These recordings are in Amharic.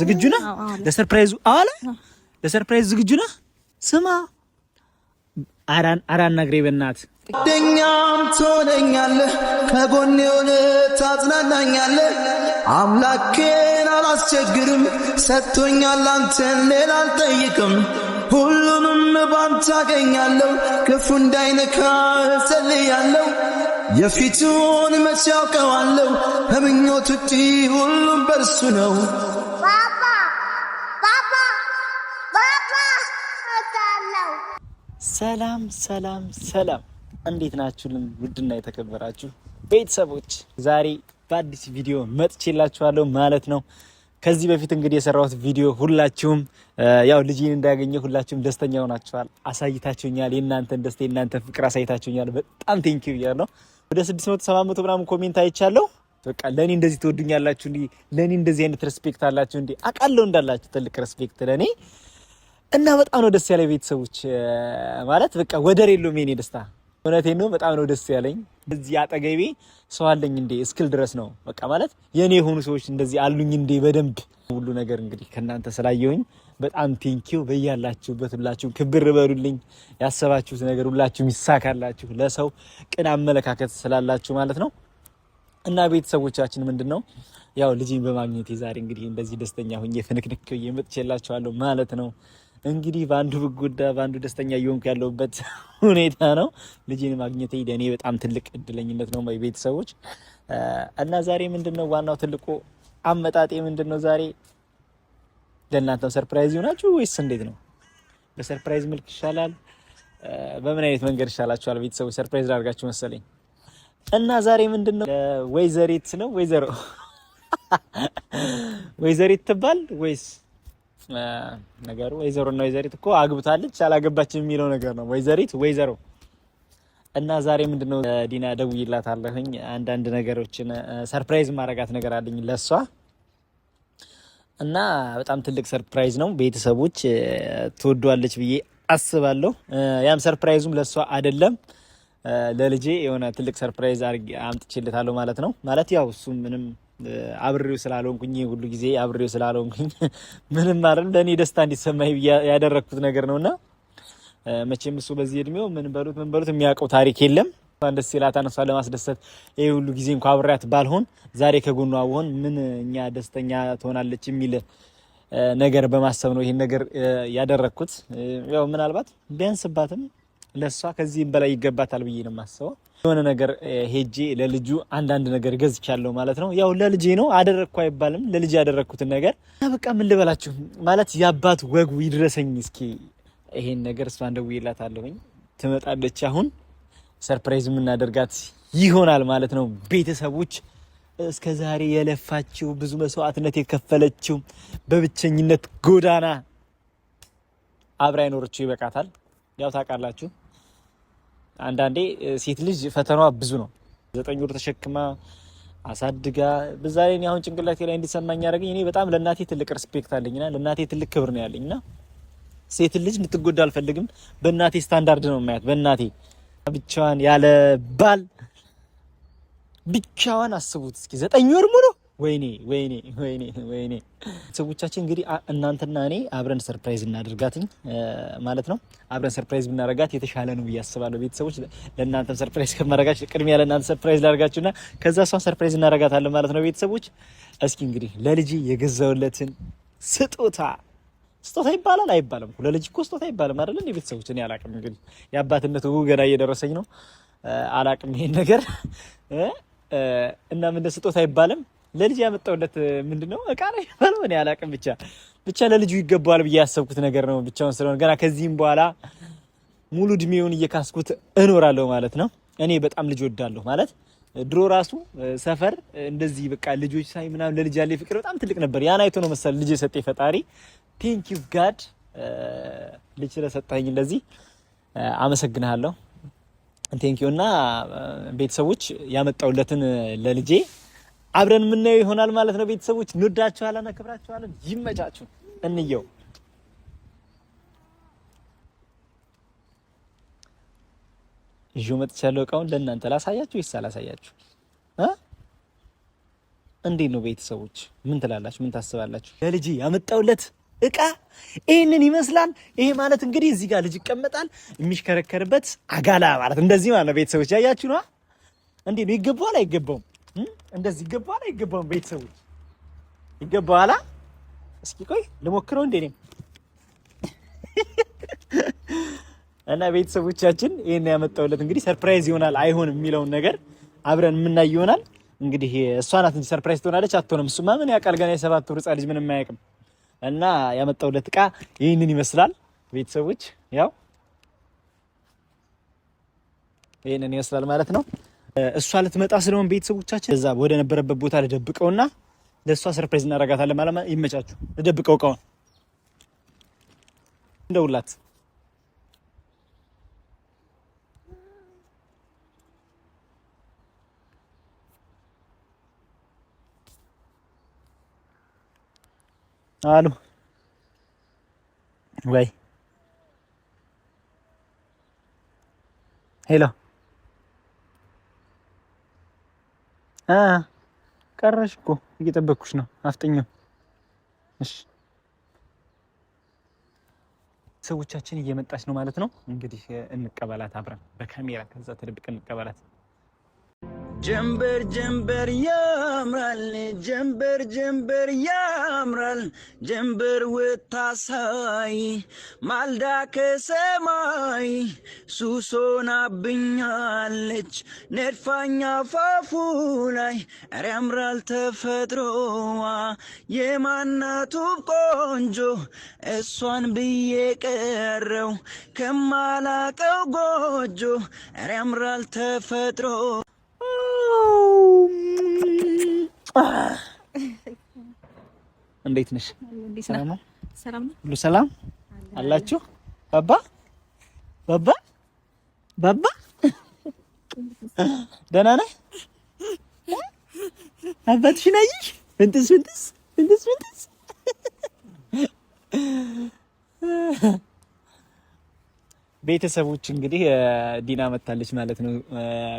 ዝግጁ ነህ ለሰርፕራይዙ? አለ ለሰርፕራይዝ ዝግጁ ነህ? ስማ አራን ነግሬ በእናት ደኛም ትሆነኛለህ ከጎኔ ሆነ ታጽናናኛለህ። አምላኬን አላስቸግርም ሰጥቶኛል አንተን ሌላ አልጠይቅም። ሁሉንም ባንተ አገኛለሁ ክፉ እንዳይነካ እጸልያለሁ። የፊቱን መቼ ያውቀዋለሁ ከምኞት ውጪ ሁሉም በርሱ ነው። ሰላም ሰላም ሰላም፣ እንዴት ናችሁልን? ውድና የተከበራችሁ ቤተሰቦች ዛሬ በአዲስ ቪዲዮ መጥቼላችኋለሁ ማለት ነው። ከዚህ በፊት እንግዲህ የሰራሁት ቪዲዮ ሁላችሁም ያው ልጅን እንዳገኘ ሁላችሁም ደስተኛ ሆናችኋል፣ አሳይታችሁኛል። የእናንተን ደስታ የእናንተን ፍቅር አሳይታችሁኛል። በጣም ቴንኪው ብያለሁ። ወደ 600 700 ምናምን ኮሜንት አይቻለሁ። በቃ ለኔ እንደዚህ ትወዱኛላችሁ እንዴ? ለኔ እንደዚህ አይነት ሪስፔክት አላችሁ እንዴ? አውቃለሁ እንዳላችሁ ትልቅ ሪስፔክት ለኔ እና በጣም ነው ደስ ያለኝ ቤተሰቦች። ማለት በቃ ወደር የለውም የኔ ደስታ። እውነቴን ነው፣ በጣም ነው ደስ ያለኝ። እዚህ አጠገቤ ሰው አለኝ እንዴ እስክል ድረስ ነው በቃ ማለት የኔ የሆኑ ሰዎች እንደዚህ አሉኝ እንዴ በደንብ ሁሉ ነገር እንግዲህ ከናንተ ስላየሁኝ በጣም ቴንኪው። በያላችሁበት ሁላችሁም ክብር በሉልኝ። ያሰባችሁት ነገር ሁላችሁም ይሳካላችሁ፣ ለሰው ቅን አመለካከት ስላላችሁ ማለት ነው። እና ቤተሰቦቻችን ምንድነው ያው ልጅን በማግኘቴ ዛሬ እንግዲህ እንደዚህ ደስተኛ ሆኜ ፍንክንክ እየመጥቼላችኋለሁ ማለት ነው። እንግዲህ በአንዱ ብጎዳ በአንዱ ደስተኛ እየሆንኩ ያለሁበት ሁኔታ ነው። ልጅን ማግኘቴ ለኔ በጣም ትልቅ እድለኝነት ነው ቤተሰቦች። እና ዛሬ ምንድነው ዋናው ትልቁ አመጣጤ ምንድነው? ዛሬ ለእናንተ ሰርፕራይዝ ይሆናችሁ ወይስ እንዴት ነው? በሰርፕራይዝ መልክ ይሻላል? በምን አይነት መንገድ ይሻላችኋል ቤተሰቦች? ሰርፕራይዝ ላድርጋችሁ መሰለኝ። እና ዛሬ ምንድነው ወይዘሪት ነው ወይዘሪት ትባል ወይስ ነገሩ? ወይዘሮና ወይዘሪት እኮ አግብታለች አላገባችም የሚለው ነገር ነው። ወይዘሮ እና ዛሬ ምንድነው ዲና ደውዬላታለሁኝ። አንዳንድ ነገሮችን ሰርፕራይዝ ማረጋት ነገር አለኝ ለሷ እና በጣም ትልቅ ሰርፕራይዝ ነው ቤተሰቦች። ትወዷለች ብዬ አስባለሁ። ያም ሰርፕራይዙም ለሷ አይደለም ለልጄ የሆነ ትልቅ ሰርፕራይዝ አምጥቼለታለሁ ማለት ነው። ማለት ያው እሱ ምንም አብሬው ስላልሆንኩኝ ሁሉ ጊዜ አብሬው ስላልሆንኩኝ ምንም አይደል ለኔ ደስታ እንዲሰማኝ ያደረኩት ነገር ነውና መቼም እሱ በዚህ እድሜው ምን በሉት የሚያውቀው ታሪክ የለም። አንደስ ይላታን እሷን ለማስደሰት ይሄ ሁሉ ጊዜ እንኳን አብሬያት ባልሆን ዛሬ ከጎኗ ብሆን ምን እኛ ደስተኛ ትሆናለች የሚል ነገር በማሰብ ነው ይሄን ነገር ያደረኩት። ያው ምናልባት ቢያንስባትም ለሷ ከዚህም በላይ ይገባታል ብዬ ነው የማስበው። የሆነ ነገር ሄጄ ለልጁ አንዳንድ ነገር ገዝቻለሁ ማለት ነው። ያው ለልጄ ነው አደረኩ አይባልም፣ ለልጄ ያደረኩትን ነገር በቃ ምን ልበላችሁ ማለት የአባት ወጉ ይድረሰኝ። እስኪ ይሄን ነገር እሷን ደውዬላታለሁኝ፣ ትመጣለች። አሁን ሰርፕራይዝ የምናደርጋት ይሆናል ማለት ነው ቤተሰቦች። እስከዛሬ የለፋችው ብዙ መስዋዕትነት የከፈለችው በብቸኝነት ጎዳና አብራ ይኖርችው ይበቃታል። ያው ታውቃላችሁ አንዳንዴ ሴት ልጅ ፈተናዋ ብዙ ነው። 9 ወር ተሸክማ አሳድጋ በዛ ላይ አሁን ጭንቅላቴ ላይ እንዲሰማኝ ያደረገኝ እኔ በጣም ለእናቴ ትልቅ ሪስፔክት አለኝና ለእናቴ ትልቅ ክብር ነው ያለኝና ሴት ልጅ እንድትጎዳ አልፈልግም። በእናቴ ስታንዳርድ ነው ማያት። በእናቴ ብቻዋን ያለ ባል ብቻዋን አስቡት እስኪ 9 ወር ሙሉ። ወይኔ ሰዎቻችን እንግዲህ እናንተና እኔ አብረን ሰርፕራይዝ እናደርጋትኝ ማለት ነው። አብረን ሰርፕራይዝ ብናደርጋት የተሻለ ነው ብዬ አስባለሁ ቤተሰቦች። ለእናንተም ሰርፕራይዝ ከማድረጋችሁ ቅድሚያ ለእናንተ ሰርፕራይዝ ላድርጋችሁና ከዛ እሷን ሰርፕራይዝ እናደርጋታለን ማለት ነው ቤተሰቦች። እስኪ እንግዲህ ለልጅ የገዛውለትን ስጦታ ይባላል አይባልም? ለልጅ እኮ ስጦታ ይባላል አይደል እንዴ ቤተሰቦች? እኔ አላቅም እንግዲህ የአባትነቱ ገና እየደረሰኝ ነው። አላቅም ይሄን ነገር እና ምን ስጦታ ይባልም ለልጅ ያመጣውለት ምንድነው እቃ ነው ይባላል። እኔ አላቅም ብቻ ለልጁ ይገባዋል ብዬ ያሰብኩት ነገር ነው። ብቻውን ስለሆነ ገና ከዚህም በኋላ ሙሉ እድሜውን እየካስኩት እኖራለሁ ማለት ነው። እኔ በጣም ልጅ ወዳለሁ ማለት ድሮ ራሱ ሰፈር እንደዚህ በቃ ልጆች ሳይ ምናምን ለልጅ ያለ ፍቅር በጣም ትልቅ ነበር። ያን አይቶ ነው መሰል ልጅ የሰጠኝ ፈጣሪ። ቴንክ ዩ ጋድ ልጅ ስለሰጠኝ እንደዚህ አመሰግናለሁ። ቴንክ ዩ። እና ቤተሰቦች ያመጣውለትን ለልጄ አብረን የምናየው ይሆናል ማለት ነው ቤተሰቦች። እንወዳችኋለን፣ እናከብራችኋለን። ይመቻችሁ። እንየው ይዤው መጥቻለሁ። እቃውን ለእናንተ ላሳያችሁ ወይስ አላሳያችሁ? እንዴት ነው ቤተሰቦች? ምን ትላላችሁ? ምን ታስባላችሁ? ለልጅ ያመጣውለት እቃ ይሄንን ይመስላል። ይሄ ማለት እንግዲህ እዚህ ጋር ልጅ ይቀመጣል የሚሽከረከርበት አጋላ ማለት እንደዚህ ማለት ነው። ቤተሰቦች ያያችሁ ነው። እንዴት ነው? ይገባዋል አይገባውም? እንደዚህ ይገባዋል አይገባውም? ቤተሰቦች ይገባዋል። እስኪ ቆይ ልሞክረው እንዴ ነው እና ቤተሰቦቻችን ይሄን ያመጣውለት እንግዲህ ሰርፕራይዝ ይሆናል አይሆንም የሚለውን ነገር አብረን የምናይ ይሆናል። እንግዲህ እሷ ናት እንጂ ሰርፕራይዝ ትሆናለች አትሆንም። እሱማ ምን ያውቃል? ገና የ7 ወር ሕፃን ልጅ ምንም አያውቅም። እና ያመጣውለት እቃ ይሄንን ይመስላል ቤተሰቦች። ያው ይሄንን ይመስላል ማለት ነው። እሷ ልትመጣ ስለሆነ ቤተሰቦቻችን እዛ ወደ ነበረበት ቦታ ልደብቀውና ለእሷ ሰርፕራይዝ እናደርጋታለን ማለት ነው። ይመቻችሁ። ልደብቀው እቃውን እንደውላት አሉ ወይ ሄሎ ቀረሽ እኮ እየጠበቅኩሽ ነው። አፍጥኝም። እሺ ሰዎቻችን እየመጣች ነው ማለት ነው። እንግዲህ እንቀበላት አብረን በካሜራ ከዛ ተደብቀን እንቀበላት። ጀንበር ጀንበር ያምራል ጀንበር ጀንበር ያምራል ጀንበር ወታሳይ ማልዳ ከሰማይ ሱሶናብኛለች ነድፋኛ ፋፉ ላይ ኧረ ያምራል ተፈጥሮዋ የማናቱ ቆንጆ እሷን ብዬ ቀረው ከማላቀው ጎጆ ኧረ ያምራል ተፈጥሮ እንዴት ነሽ? ሰላም ነው? ሰላም ነው? ሁሉ ሰላም አላችሁ? ባባ ባባ ባባ ደህና ነህ? አባትሽን አየሽ? ፍንጥስ ፍንጥስ ፍንጥስ ፍንጥስ ቤተሰቦች እንግዲህ ዲና መታለች ማለት ነው።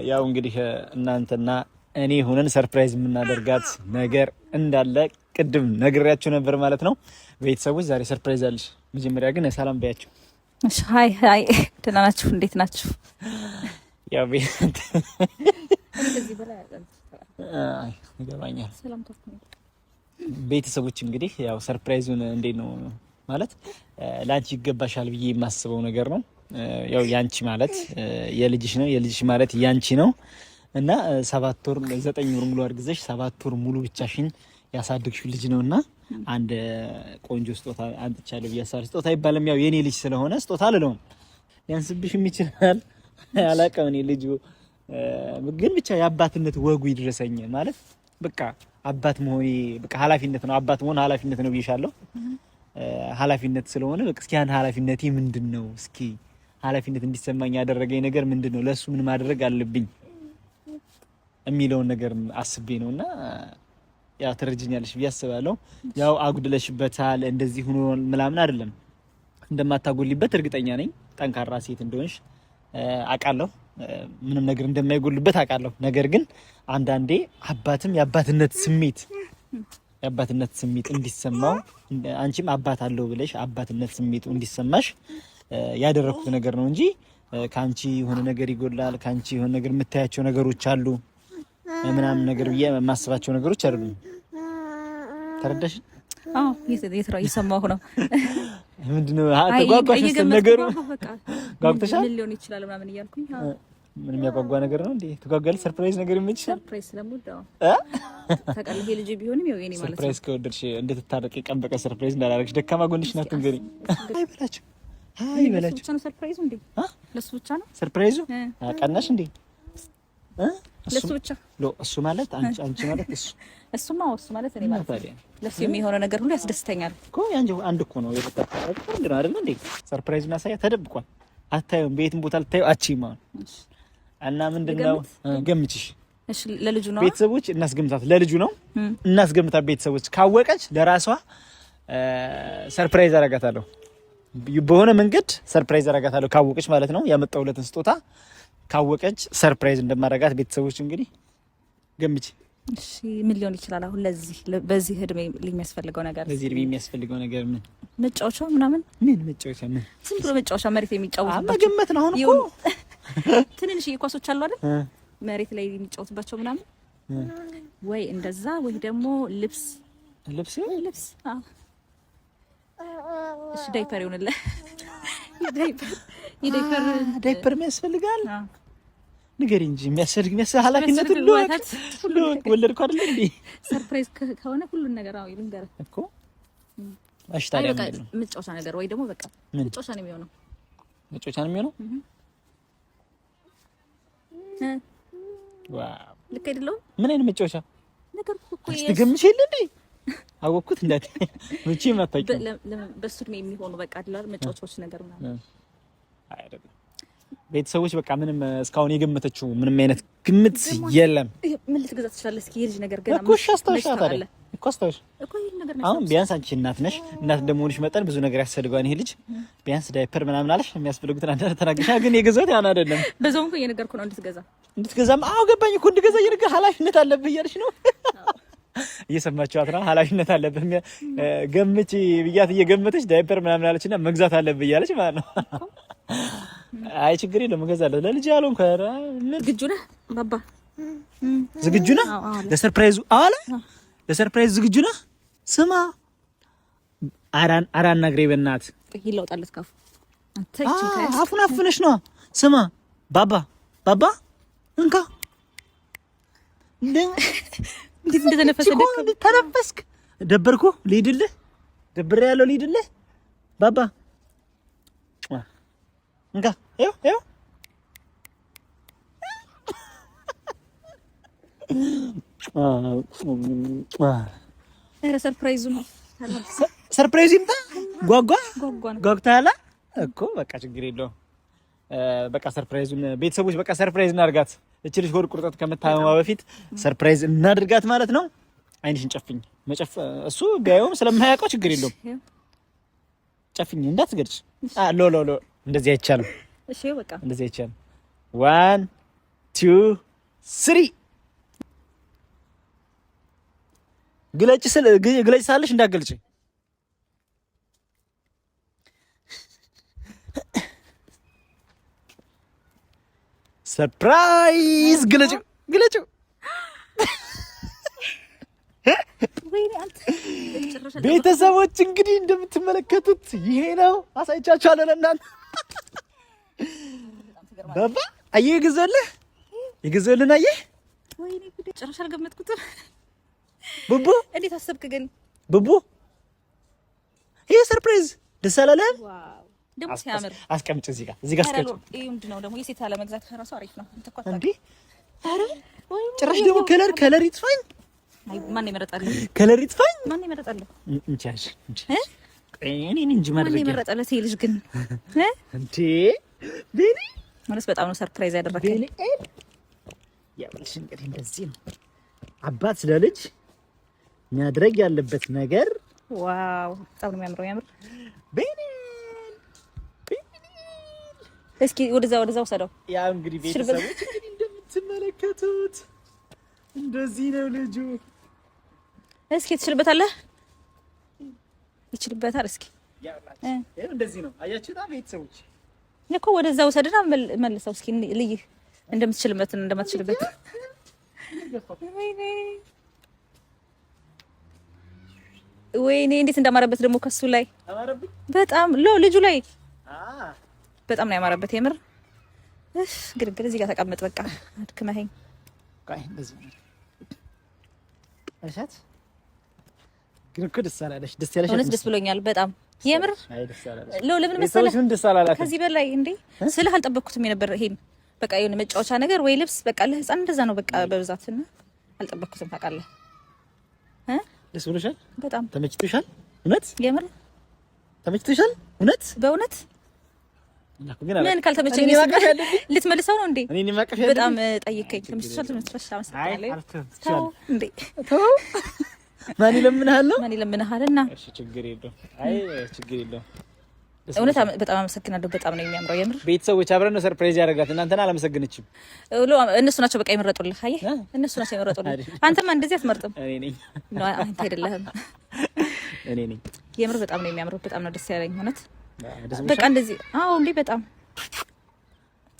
ያው እንግዲህ እናንተና እኔ ሆነን ሰርፕራይዝ የምናደርጋት ነገር እንዳለ ቅድም ነግሬያችሁ ነበር ማለት ነው። ቤተሰቦች ዛሬ ሰርፕራይዝ አለሽ። መጀመሪያ ግን ሰላም በያቸው። እሺ ሃይ ሃይ፣ ደህና ናችሁ? እንዴት ናችሁ? ያው ይገባኛል። ቤተሰቦች እንግዲህ ያው ሰርፕራይዙን እንዴት ነው ማለት ላንቺ ይገባሻል ብዬ የማስበው ነገር ነው። ያው ያንቺ ማለት የልጅሽ ነው፣ የልጅሽ ማለት ያንቺ ነው እና 7 ወር 9 ወር ሙሉ አርግዘሽ 7 ወር ሙሉ ብቻሽን ያሳደግሽው ልጅ ነውና አንድ ቆንጆ ስጦታ አንጥቻለሁ ብያሳል። ስጦታ ይባልም ያው የኔ ልጅ ስለሆነ ስጦታ አልለውም፣ ያንስብሽም ይችላል አላውቅም። እኔ ልጅ ግን ብቻ የአባትነት ወጉ ይድረሰኝ ማለት በቃ አባት መሆኔ በቃ ኃላፊነት ነው። አባት መሆን ኃላፊነት ነው ብዬሻለሁ። ኃላፊነት ስለሆነ በቃ እስኪ ያን ኃላፊነቴ ምንድነው? እስኪ ኃላፊነት እንዲሰማኝ ያደረገኝ ነገር ምንድነው? ለሱ ምን ማድረግ አለብኝ የሚለውን ነገር አስቤ ነውና ያው ትረጅኛለሽ ብዬ አስባለሁ። ያው አጉድለሽበታል እንደዚህ ሆኖ ምናምን አይደለም፣ እንደማታጎልበት እርግጠኛ ነኝ። ጠንካራ ሴት እንደሆንሽ አውቃለሁ። ምንም ነገር እንደማይጎልበት አውቃለሁ። ነገር ግን አንዳንዴ አባትም የአባትነት ስሜት እንዲሰማው አንቺም አባት አለው ብለሽ አባትነት ስሜቱ እንዲሰማሽ ያደረኩት ነገር ነው እንጂ ካንቺ የሆነ ነገር ይጎላል፣ ካንቺ የሆነ ነገር የምታያቸው ነገሮች አሉ ምናምን ነገር ብዬ የማስባቸው ነገሮች አይደሉም። ተረዳሽ? አዎ እየሰማሁ ነው። ምንድነው ተጓጓሽ ነገሩ? ጓጉተሻል? ምን ሊሆን ይችላል ምናምን እያልኩኝ ምን የሚያጓጓ ነገር ነው እንዴ? ትጓጓለሽ? ሰርፕራይዝ ነገር ይመችሽ? ሰርፕራይዝ ስለምወደው ታውቃለህ። ልጅ ቢሆንም ያው የኔ ማለት ነው። ሰርፕራይዝ ከወደድሽ እንድትታረቂ ቀን በቀን ሰርፕራይዝ እንዳላረግሽ ደካማ ጎንሽ ናት። እንግዲህ አይበላችሁ አይበላችሁ። ለሱ ብቻ ነው ሰርፕራይዙ እንዴ? ለሱ ብቻ ነው ሰርፕራይዙ? አቀናሽ እንዴ? ለሱ ብቻ እሱ ማለት አንቺ ማለት እሱማ እሱ ማለት እኔ ማለት ለሱ የሚሆነው ነገር ሁሉ ያስደስተኛል እኮ። ያንቺ አንድ እኮ ነው የተጠጣው ነው አይደል እንዴ? ሰርፕራይዙን አሳያ ተደብቋል። አታዩም? ቤትም ቦታ ልታዩ አቺማ እና ምንድነው ገምችሽ? እሺ ለልጁ ነው ቤተሰቦች እናስገምታት። ለልጁ ነው እናስገምታት። ቤተሰቦች ካወቀች ለራሷ ሰርፕራይዝ አረጋታለሁ። በሆነ መንገድ ሰርፕራይዝ አረጋታለሁ ካወቀች ማለት ነው። ያመጣውለትን ስጦታ ካወቀች ሰርፕራይዝ እንደማረጋት ቤተሰቦች እንግዲህ ገምቺ። እሺ ምን ሊሆን ይችላል አሁን ለዚህ በዚህ እድሜ የሚያስፈልገው ነገር? በዚህ እድሜ የሚያስፈልገው ነገር ምን? መጫወቻ ምናምን? ምን መጫወቻ? ምን ዝም ብሎ መጫወቻ መሬት የሚጫወቱባቸው መገመት ነው። አሁን እኮ ትንንሽ ኳሶች አሉ አይደል? መሬት ላይ የሚጫወቱባቸው ምናምን ወይ እንደዛ ወይ ደግሞ ልብስ። አዎ እሺ ዳይፐር ይሆንልህ። ዳይፐር የሚያስፈልጋል? ንገሪ እንጂ የሚያስፈልግ ኃላፊነት ሁሉ ወለድኩ አይደል እንዴ? ሰርፕራይዝ ከሆነ ሁሉን ነገር አው ይልንገር እኮ። እሺ ታዲያ መጫወቻ ነገር ወይ ደግሞ በቃ መጫወቻ ነው የሚሆነው። መጫወቻ ነው የሚሆነው? ዋው ልክ አይደለም? ምን አይነት መጫወቻ ነገር እኮ ትገምጪ የለ እንዴ? አወኩት እንዳት መቼ ማታቂ በሱ እድሜ የሚሆኑ በቃ አይደል መጫወቻዎች ነገር ምናምን አይደለም። ቤተሰቦች በቃ ምንም እስካሁን የገመተችው ምንም አይነት ግምት የለም። ምን ልትገዛ ትችላለህ? እስኪ የልጅ ነገር ገና እኮ አስታውሻት አይደል እኮ አስታውሽ እኮ ይሄን ነገር ነው። አሁን ቢያንስ አንቺ እናት ነሽ። እናት እንደመሆንሽ መጠን ብዙ ነገር ያስፈልገዋል ይሄ ልጅ። ቢያንስ ዳይፐር ምናምን አለሽ የሚያስፈልጉትን አንተ ተናግረሻ፣ ግን የገዛሁት ያን አይደለም። በዛው እንኳን እየነገርኩ ነው እንድትገዛም። አዎ ገባኝ እኮ እንድገዛ እየነገርኩ ኃላፊነት አለብህ እያልሽ ነው። እየሰማችኋት ነው። ኃላፊነት አለብህ ገምጪ ብያት እየገመተች ዳይፐር ምናምን አለችና መግዛት አለብህ እያለች ማለት ነው። አይ ችግር የለም እገዛለሁ። ለልጅ ያለው ዝግጁ ነህ ባባ? ዝግጁ ነህ ለሰርፕራይዙ? አለ ለሰርፕራይዝ ዝግጁ ነህ? ስማ አራን ነግሬ በእናት ይለውጣለት ካፉ አንተ አፉን አፍነሽ ነው። ስማ ባባ እንካ እንዴት ተነፈስክ? ደበርኩ ልሂድልህ? ደብሬ ያለው ልሂድልህ? ባባ እንካ ይኸው ሰርፕራይዙ ነው። ሰርፕራይዝ ይምጣ። ጓጓታላ እኮ በቃ ችግር የለውም። በቃ ሰርፕራይዙን ቤተሰቦች በቃ ሰርፕራይዝ እናድርጋት። እቺ ልጅ ሆድ ቁርጠት ከመታመማ በፊት ሰርፕራይዝ እናድርጋት ማለት ነው። አይንሽን ጨፍኝ። እሱ ቢያየውም ስለማያውቀው ችግር የለውም። ጨፍኝ እንዳትገድሽ። ሎ እንደዚህ አይቻልም። እሺ በቃ እንደዚህ አይቻልም። 1 2 3 ግለጭ ሳለሽ እንዳትገልጪ። ሰርፕራይዝ ግለጭ። ቤተሰቦች እንግዲህ እንደምትመለከቱት ይሄ ነው። አሳይቻችኋለሁ ለእናንተ። ባባ አየህ የገዛሁልህን አየህ? ወይኔ ጉዴ ጭራሽ አልገመትኩትም። ቡቡ እንዴት አሰብክ ግን? ቡቡ ይሄ ሰርፕራይዝ ደስ አላለህም? ዋው ደግሞ ሲያምር። አስቀምጭ እዚህ ጋር አስቀምጭ። ይሄ ምንድነው ደግሞ የሴት አለ መግዛት ከራሱ አሪፍ ነው። እንተኳታ እንዴ! አረ ጭራሽ ደግሞ ከለር ይጥፋኝ። አይ ማን ይመረጣል? ከለር ይጥፋኝ። ማን ይመረጣል? እንቻሽ እኔ እንጂ ማድረግ ማን ይመረጣል? ልጅ ግን እንዴ ቤኒ ማለት በጣም ነው ሰርፕራይዝ ያደረከኝ። ያብልሽ እንግዲህ እንደዚህ ነው አባት ስለልጅ ማድረግ ያለበት ነገር። ዋው በጣም ነው የሚያምረው። ያምር ቤኒ እስኪ ወደዛ ወሰደው። ያ እንግዲህ ቤተሰቦች እንግዲህ እንደምትመለከቱት እንደዚህ ነው ልጁ። እስኪ ትችልበታለህ? ይችልበታል። እስኪ እንደዚህ ነው አያችሁታ ቤተሰቦች። እኮ ወደዛ ወሰደና መልሰው እስኪ ልይህ እንደምትችልበት እንደማትችልበት። ወይኔ እንዴት እንዳማረበት ደግሞ ከሱ ላይ በጣም ልጁ ላይ በጣም ነው ያማረበት። የምር ግርግር እዚህ ጋር ተቀመጥ። በቃ አድክመኸኝ። ቃይ እንደዚህ ነው አሻት ግን እኮ ደስ አላለሽ? ደስ ያለሽ? እውነት ደስ ብሎኛል በጣም የምር። አይ ደስ አላለሽ? ለምን መሰለህ ደስ አላላችሁ? ከዚህ በላይ እንዴ ስልህ አልጠበቅኩትም የነበር ይሄን በቃ የሆነ መጫወቻ ነገር ወይ ልብስ በቃ ለህፃን እንደዛ ነው በቃ በብዛትና አልጠበቅኩትም። ታውቃለህ ደስ ብሎሻል? በጣም ተመችቶሻል? እውነት የምር ተመችቶሻል? እውነት በእውነት ምን ካልተመቸኝ ልትመልሰው ነው እንዴ? እኔ ማቀፍ በጣም ጠይቀኝ። ተመችቶሻል? አመሰግናለሁ እንዴ ማን ይለምንሃል? እና እሺ ችግር የለውም። አይ ችግር የለውም። እውነት በጣም አመሰግናለሁ። በጣም ነው የሚያምረው የምር። ቤተሰቦች አብረን ነው ሰርፕራይዝ ያደረጋት። እናንተና አላመሰግነችም። እነሱ ናቸው በቃ የመረጡልህ። አየህ እነሱ ናቸው የመረጡልህ። አንተማ እንደዚህ አትመርጥም። እኔ ነኝ ነው አንተ አይደለህም። እኔ ነኝ። የምር በጣም ነው የሚያምረው። በጣም ነው ደስ ያለኝ እውነት። በቃ እንደዚህ እንዴ በጣም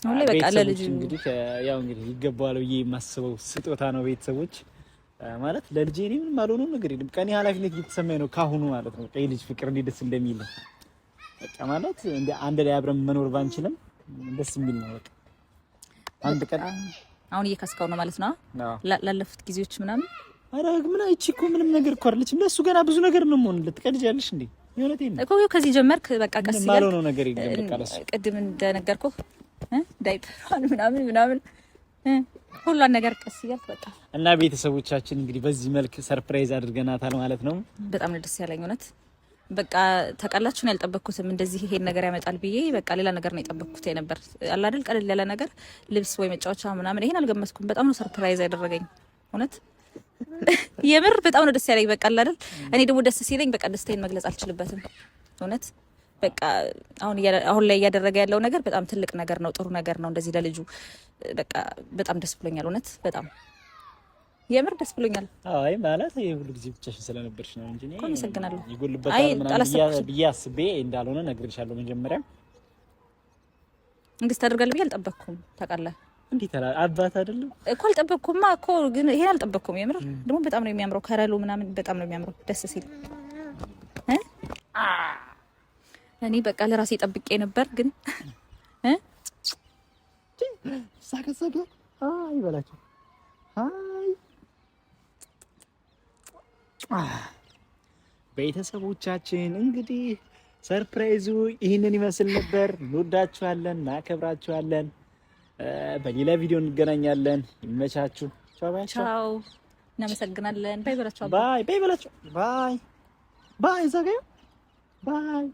አሁን ላይ በቃ ለልጅ እንግዲህ ያው እንግዲህ ይገባዋል ብዬ የማስበው ስጦታ ነው ቤተሰቦች ማለት ለልጄ እኔ ምንም አልሆነም ነገር የለም። ቀኔ ኃላፊነት እየተሰማኝ ነው ካሁኑ ማለት ነው። ቀይ ልጅ ፍቅር እንዴት ደስ እንደሚል በቃ ማለት እንደ አንድ ላይ አብረን መኖር ባንችልም ደስ የሚል ነው። በቃ አንድ ቀን አሁን እየካስካው ነው ማለት ነው ላለፉት ጊዜዎች ምናምን አረግ ምን አይቺ እኮ ምንም ነገር እኮ አይደለችም። ለሱ ገና ብዙ ነገር ነው ምን ልትቀልጃለሽ እንዴ? የሆነቴን ነው እኮ ከዚህ ጀመርክ በቃ ቀስ ይላል ማለት ነው ነገር ይገም በቃ ለሱ ቅድም እንደነገርኩህ ዳይፐር ምናምን ሁሉን ነገር ቀስ ይያልክ በቃ እና ቤተሰቦቻችን እንግዲህ በዚህ መልክ ሰርፕራይዝ አድርገናታል ማለት ነው። በጣም ነው ደስ ያለኝ እውነት። በቃ ተቃላችሁን ያልጠበቅኩት እንደዚህ ይሄን ነገር ያመጣል ብዬ በቃ ሌላ ነገር ነው የጠበቅኩት ነበር አለ አይደል? ቀለል ያለ ነገር ልብስ ወይ መጫወቻ ምናምን ይሄን አልገመስኩም። በጣም ነው ሰርፕራይዝ ያደረገኝ እውነት። የምር በጣም ነው ደስ ያለኝ በቃ አለ አይደል? እኔ ደግሞ ደስ ሲለኝ በቃ ደስታዬን መግለጽ አልችልበትም እውነት። በቃ አሁን ላይ እያደረገ ያለው ነገር በጣም ትልቅ ነገር ነው፣ ጥሩ ነገር ነው። እንደዚህ ለልጁ በቃ በጣም ደስ ብሎኛል እውነት። በጣም የምር ደስ ብሎኛል። አይ ማለት ይሄ ሁሉ ጊዜ ብቻሽን ስለነበርሽ ነው እንጂ እኔ አመሰግናለሁ። ይጎልበታል ምናምን ብዬ አስቤ እንዳልሆነ ነግሬሻለሁ። መጀመሪያ እንግዲህ ታደርጋለህ ብዬ አልጠበቅኩም። ታውቃለህ እንዴ አባት አይደለም እኮ አልጠበቅኩማ እኮ ግን ይሄን አልጠበቅኩም። የምር ደግሞ በጣም ነው የሚያምረው። ከረሉ ምናምን በጣም ነው የሚያምረው ደስ ሲል እኔ በቃ ለራሴ ጠብቄ ነበር ግን ሳከሰደ አይ በላችሁ ቤተሰቦቻችን እንግዲህ ሰርፕራይዙ ይህንን ይመስል ነበር። እንወዳችኋለን፣ እናከብራችኋለን። በሌላ ቪዲዮ እንገናኛለን። ይመቻችሁ። ቻው። እናመሰግናለን። ባይ በላችሁ። ባይ ባይ በላችሁ። ባይ ባይ ዘጋዩ ባይ